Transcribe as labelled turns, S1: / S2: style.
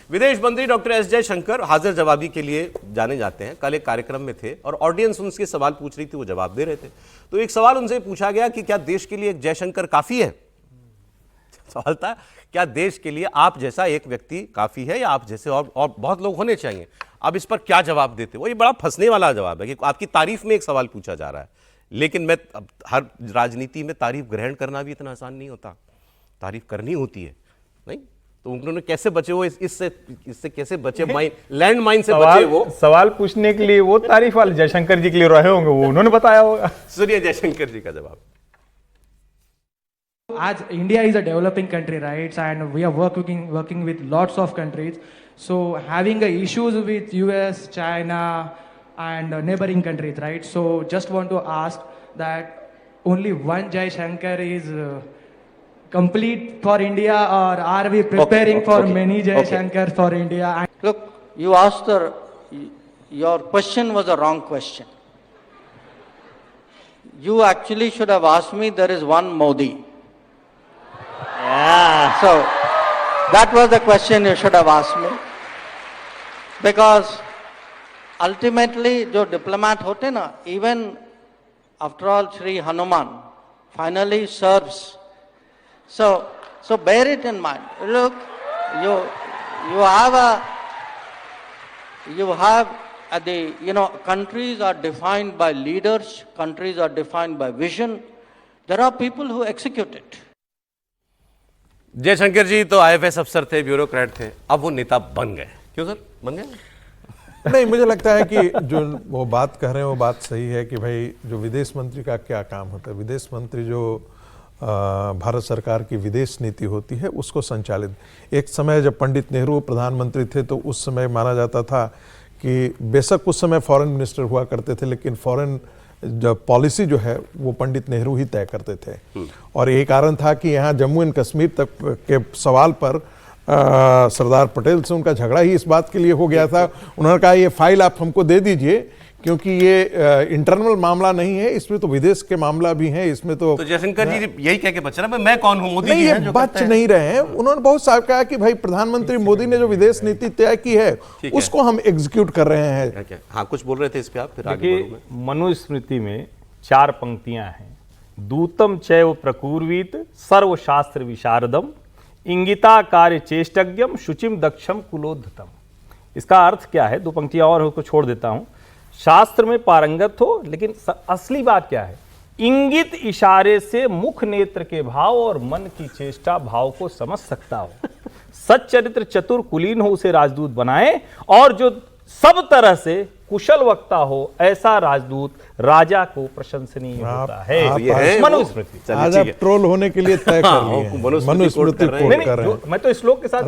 S1: विदेश मंत्री doctor S Jaishankar हाजिर जवाबी के लिए जाने जाते हैं। कल एक कार्यक्रम में थे और ऑडियंस उनसे सवाल पूछ रही थी, वो जवाब दे रहे थे। तो एक सवाल उनसे पूछा गया कि क्या देश के लिए एक जयशंकर काफी है। सवाल था, क्या देश के लिए आप जैसा एक व्यक्ति काफी है या आप जैसे और बहुत लोग होने चाहिए। अब इस पर क्या जवाब देते हो, ये बड़ा फंसने वाला जवाब है कि आपकी तारीफ में एक सवाल पूछा जा रहा है। लेकिन मैं हर राजनीति में तारीफ ग्रहण करना भी इतना आसान नहीं होता, तारीफ करनी होती है। नहीं तो उन्होंने कैसे बचे वो इससे कैसे बचे, लैंड माइन से बचे वो।
S2: सवाल पूछने के लिए वो तारीफ वाले जयशंकर जी के लिए रहे होंगे, वो उन्होंने बताया होगा।
S1: सुनिए जयशंकर जी का जवाब।
S3: As India is a developing country, right, and we are working with lots of countries. So having issues with US, China, and neighboring countries, right? So just want to ask that only one Jai Shankar is complete for India, or are we preparing for many Jai Shankar for India?
S4: Look, you asked your question was a wrong question. You actually should have asked me, there is one Modi.
S5: Yeah.
S4: So that was the question you should have asked me. Because ultimately, जो diplomat होते ना, even after all, Shri Hanuman finally serves. So bear it in mind. Look, countries are defined by leaders, countries are defined by vision. There are people who execute it.
S1: Jaishankar जी तो IFS अफसर थे, bureaucrat थे, अब वो नेता बन गए। क्यों सर बन गए?
S6: नहीं, मुझे लगता है कि जो वो बात कह रहे हैं वो बात सही है कि भाई जो विदेश मंत्री का क्या काम होता है। विदेश मंत्री जो भारत सरकार की विदेश नीति होती है उसको संचालित, एक समय जब पंडित नेहरू प्रधानमंत्री थे तो उस समय माना जाता था कि बेशक उस समय फॉरेन मिनिस्टर हुआ करते थे, लेकिन फॉरेन जब पॉलिसी जो है वो पंडित नेहरू ही तय करते थे। और यही कारण था कि यहाँ जम्मू एंड कश्मीर तक के सवाल पर सरदार पटेल से उनका झगड़ा ही इस बात के लिए हो गया था। उन्होंने कहा ये फाइल आप हमको दे दीजिए क्योंकि ये इंटरनल मामला नहीं है, इसमें तो विदेश के मामला भी है, इसमें तो
S1: जयशंकर जी यही कह के बच रहा है, मैं कौन हूं, मोदी जी हैं जो
S6: बच नहीं रहे हैं। उन्होंने बहुत साफ कहा कि भाई प्रधानमंत्री मोदी ने जो विदेश नीति तय की है उसको हम एग्जीक्यूट कर रहे हैं।
S1: हाँ कुछ बोल रहे थे इस पे आप, फिर आगे बढ़ूंगा।
S2: मनुस्मृति में 4 पंक्तियां हैं। दूतम चैव प्रकुर्वीत सर्वशास्त्र विशारदम इंगिता कार्य चेष्टज्ञम शुचिम दक्षम कुलोद्धतम। इसका अर्थ क्या है? 2 पंक्तियां और उसको छोड़ देता हूं। शास्त्र में पारंगत हो, लेकिन असली बात क्या है? इंगित इशारे से मुख नेत्र के भाव और मन की चेष्टा भाव को समझ सकता हो। सच्चरित्र चतुर कुलीन हो उसे राजदूत बनाए, और जो सब तरह से कुशल वक्ता हो ऐसा राजदूत राजा को प्रशंसनीय होता है। मनुस्मृति।
S6: आज आप ट्रोल होने के लिए तय कर लिए हैं। मनुस्मृति कोट कर रहे हैं।
S2: मैं तो इस श्लोक के साथ